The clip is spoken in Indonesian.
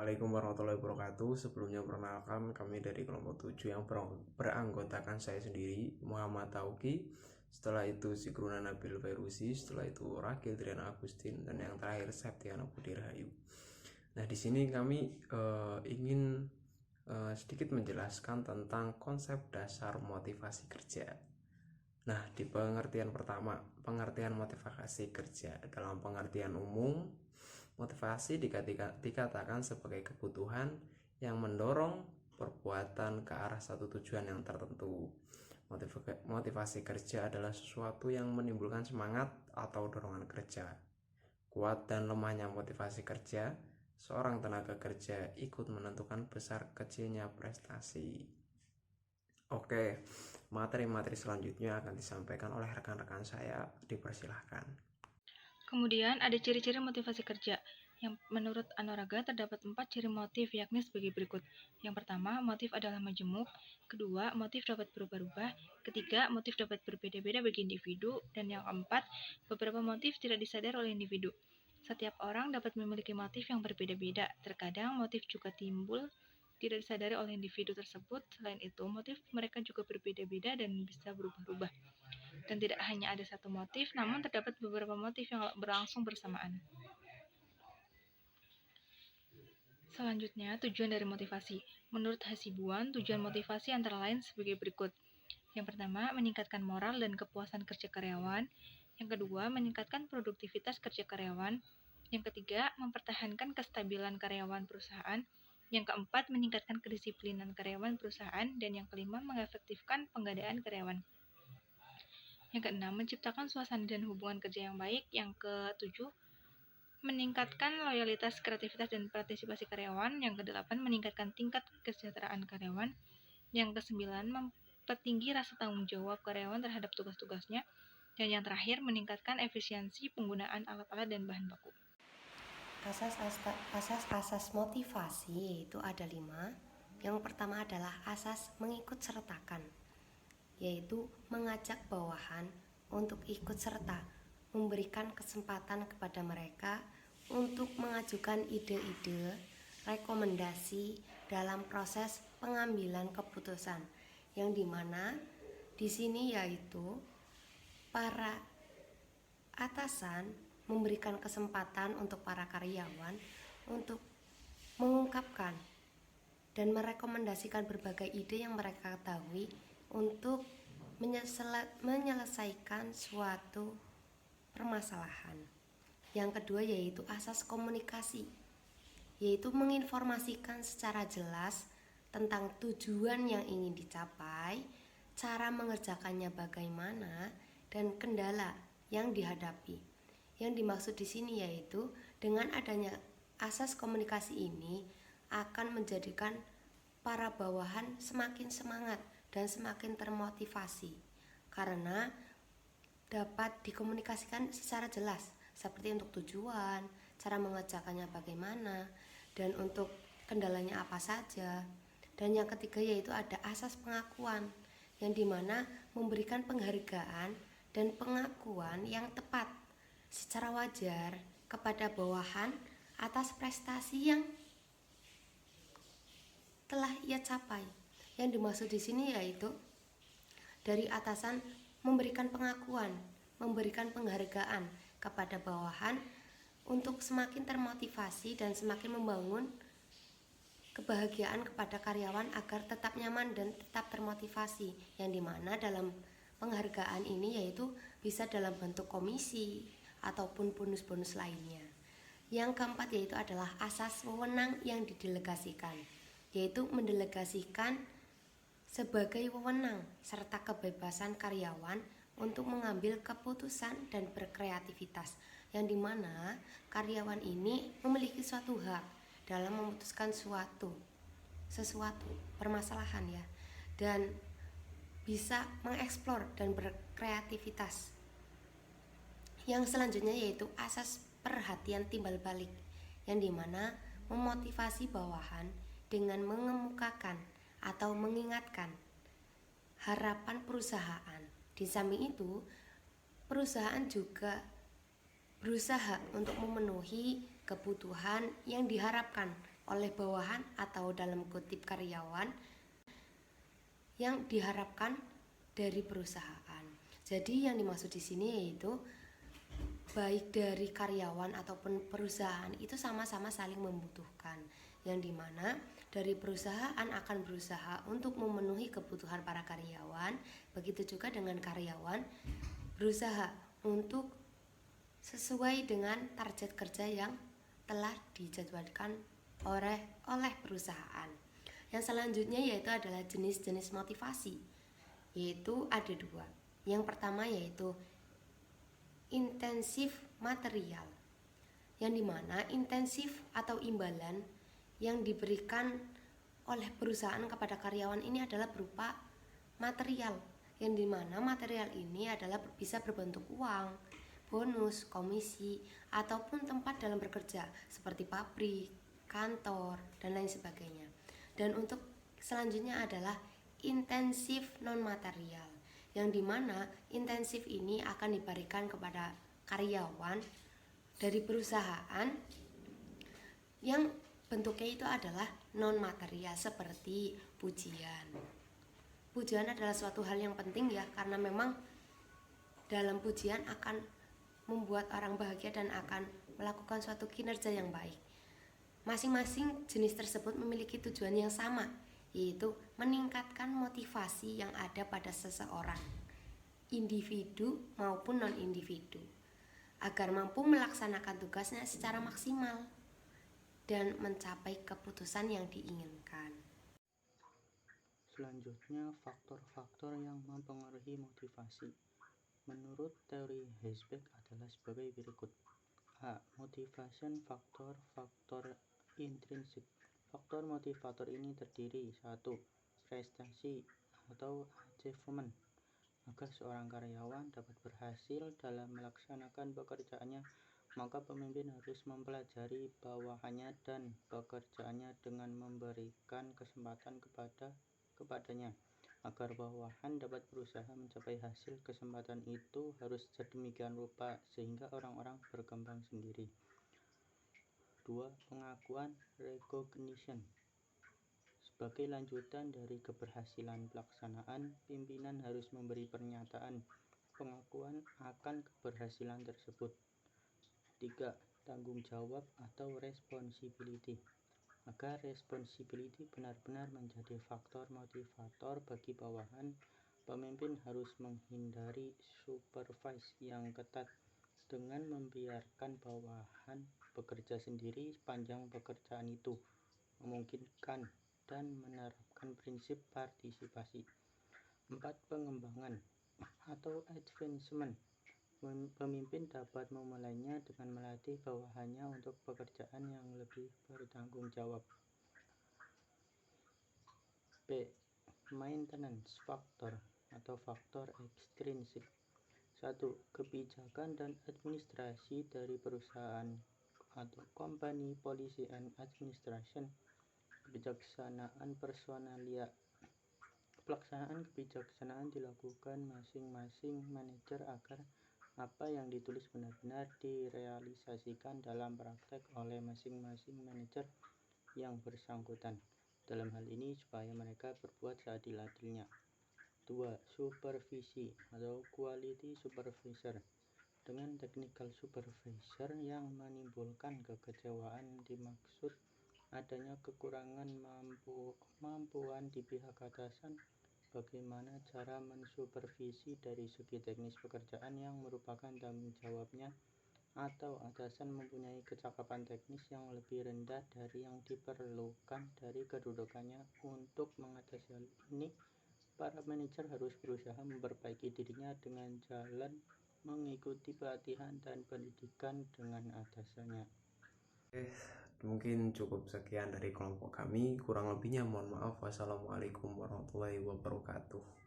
Assalamualaikum warahmatullahi wabarakatuh. Sebelumnya perkenalkan, kami dari kelompok 7 yang beranggotakan saya sendiri, Muhammad Tauki. Setelah itu Sigruna Nabil Fairuzi, setelah itu Rakil Triana Agustin, dan yang terakhir Septiana Budi Rahayu. Nah, di sini kami ingin sedikit menjelaskan tentang konsep dasar motivasi kerja. Nah, di pengertian pertama, pengertian motivasi kerja dalam pengertian umum, motivasi dikatakan sebagai kebutuhan yang mendorong perbuatan ke arah satu tujuan yang tertentu. Motivasi kerja adalah sesuatu yang menimbulkan semangat atau dorongan kerja. Kuat dan lemahnya motivasi kerja, seorang tenaga kerja ikut menentukan besar kecilnya prestasi. Oke, materi-materi selanjutnya akan disampaikan oleh rekan-rekan saya. Dipersilahkan. Kemudian ada ciri-ciri motivasi kerja. Yang menurut Anoraga terdapat 4 ciri motif, yakni sebagai berikut. Yang pertama, motif adalah majemuk. Kedua, motif dapat berubah-ubah. Ketiga, motif dapat berbeda-beda bagi individu. Dan yang keempat, beberapa motif tidak disadar oleh individu. Setiap orang dapat memiliki motif yang berbeda-beda. Terkadang motif juga timbul tidak disadari oleh individu tersebut. Selain itu, motif mereka juga berbeda-beda dan bisa berubah-ubah. Dan tidak hanya ada satu motif, namun terdapat beberapa motif yang berlangsung bersamaan. Selanjutnya, tujuan dari motivasi. Menurut Hasibuan, tujuan motivasi antara lain sebagai berikut. Yang pertama, meningkatkan moral dan kepuasan kerja karyawan. Yang kedua, meningkatkan produktivitas kerja karyawan. Yang ketiga, mempertahankan kestabilan karyawan perusahaan. Yang keempat, meningkatkan kedisiplinan karyawan perusahaan. Dan yang kelima, mengefektifkan penggadaan karyawan. Yang keenam, menciptakan suasana dan hubungan kerja yang baik. Yang ketujuh, meningkatkan loyalitas, kreativitas, dan partisipasi karyawan. Yang kedelapan, meningkatkan tingkat kesejahteraan karyawan. Yang kesembilan, mempertinggi rasa tanggung jawab karyawan terhadap tugas-tugasnya. Dan yang terakhir, meningkatkan efisiensi penggunaan alat-alat dan bahan baku. Asas motivasi itu ada 5. Yang pertama adalah asas mengikut sertakan, yaitu mengajak bawahan untuk ikut serta, memberikan kesempatan kepada mereka untuk mengajukan ide-ide, rekomendasi dalam proses pengambilan keputusan, yang dimana di sini yaitu para atasan memberikan kesempatan untuk para karyawan untuk mengungkapkan dan merekomendasikan berbagai ide yang mereka ketahui untuk menyelesaikan suatu permasalahan. Yang kedua yaitu asas komunikasi, yaitu menginformasikan secara jelas tentang tujuan yang ingin dicapai, cara mengerjakannya bagaimana, dan kendala yang dihadapi. Yang dimaksud di sini yaitu dengan adanya asas komunikasi ini akan menjadikan para bawahan semakin semangat dan semakin termotivasi karena dapat dikomunikasikan secara jelas, seperti untuk tujuan, cara mengerjakannya bagaimana, dan untuk kendalanya apa saja. Dan yang ketiga yaitu ada asas pengakuan, yang dimana memberikan penghargaan dan pengakuan yang tepat secara wajar kepada bawahan atas prestasi yang telah ia capai. Yang dimaksud di sini yaitu dari atasan memberikan pengakuan, memberikan penghargaan kepada bawahan untuk semakin termotivasi dan semakin membangun kebahagiaan kepada karyawan agar tetap nyaman dan tetap termotivasi, yang dimana dalam penghargaan ini yaitu bisa dalam bentuk komisi ataupun bonus-bonus lainnya. Yang keempat yaitu adalah asas wewenang yang didelegasikan, yaitu mendelegasikan sebagai wewenang serta kebebasan karyawan untuk mengambil keputusan dan berkreativitas, yang dimana karyawan ini memiliki suatu hak dalam memutuskan sesuatu permasalahan ya, dan bisa mengeksplor dan berkreativitas. Yang selanjutnya yaitu asas perhatian timbal balik, yang dimana memotivasi bawahan dengan mengemukakan atau mengingatkan harapan perusahaan. Di samping itu, perusahaan juga berusaha untuk memenuhi kebutuhan yang diharapkan oleh bawahan atau dalam kutip karyawan yang diharapkan dari perusahaan. Jadi yang dimaksud di sini yaitu baik dari karyawan ataupun perusahaan itu sama-sama saling membutuhkan, yang dimana dari perusahaan akan berusaha untuk memenuhi kebutuhan para karyawan, begitu juga dengan karyawan berusaha untuk sesuai dengan target kerja yang telah dijadwalkan oleh perusahaan. Yang selanjutnya yaitu adalah jenis-jenis motivasi, yaitu ada dua. Yang pertama yaitu intensif material, yang dimana intensif atau imbalan yang diberikan oleh perusahaan kepada karyawan ini adalah berupa material, yang dimana material ini adalah bisa berbentuk uang, bonus, komisi, ataupun tempat dalam bekerja seperti pabrik, kantor, dan lain sebagainya. Dan untuk selanjutnya adalah intensif non material, yang dimana intensif ini akan diberikan kepada karyawan dari perusahaan yang bentuknya itu adalah non material seperti pujian. Pujian adalah suatu hal yang penting ya, karena memang dalam pujian akan membuat orang bahagia dan akan melakukan suatu kinerja yang baik. Masing-masing jenis tersebut memiliki tujuan yang sama, yaitu meningkatkan motivasi yang ada pada seseorang, individu maupun non-individu, agar mampu melaksanakan tugasnya secara maksimal dan mencapai keputusan yang diinginkan. Selanjutnya, faktor-faktor yang mempengaruhi motivasi. Menurut teori Heisberg adalah sebagai berikut. A. Motivation factor, faktor intrinsik. Faktor motivator ini terdiri 1. Prestasi atau achievement. Agar seorang karyawan dapat berhasil dalam melaksanakan pekerjaannya, maka pemimpin harus mempelajari bawahannya dan pekerjaannya dengan memberikan kesempatan kepadanya. Agar bawahan dapat berusaha mencapai hasil, kesempatan itu harus sedemikian rupa sehingga orang-orang berkembang sendiri. 2. Pengakuan recognition. Sebagai lanjutan dari keberhasilan pelaksanaan, pimpinan harus memberi pernyataan pengakuan akan keberhasilan tersebut. 3. Tanggung jawab atau responsibility. Agar responsibility benar-benar menjadi faktor motivator bagi bawahan, pemimpin harus menghindari supervise yang ketat dengan membiarkan bawahan bekerja sendiri sepanjang pekerjaan itu memungkinkan dan menerapkan prinsip partisipasi. 4. Pengembangan atau advancement. Pemimpin dapat memulainya dengan melatih bawahannya untuk pekerjaan yang lebih bertanggung jawab. B. Maintenance factor atau faktor ekstrinsik. 1. Kebijakan dan administrasi dari perusahaan atau company policy and administration. Kebijaksanaan personalia. Pelaksanaan kebijaksanaan dilakukan masing-masing manajer agar apa yang ditulis benar-benar direalisasikan dalam praktek oleh masing-masing manajer yang bersangkutan. Dalam hal ini supaya mereka berbuat seadil-adilnya. 2. Supervisi atau quality supervisor. Dengan technical supervisor yang menimbulkan kekecewaan dimaksud adanya kekurangan kemampuan di pihak atasan. Bagaimana cara mensupervisi dari segi teknis pekerjaan yang merupakan tanggung jawabnya, atau atasan mempunyai kecakapan teknis yang lebih rendah dari yang diperlukan dari kedudukannya. Untuk mengatasi hal ini, para manajer harus berusaha memperbaiki dirinya dengan jalan mengikuti pelatihan dan pendidikan dengan atasannya. Mungkin cukup sekian dari kelompok kami, kurang lebihnya mohon maaf. Wassalamualaikum warahmatullahi wabarakatuh.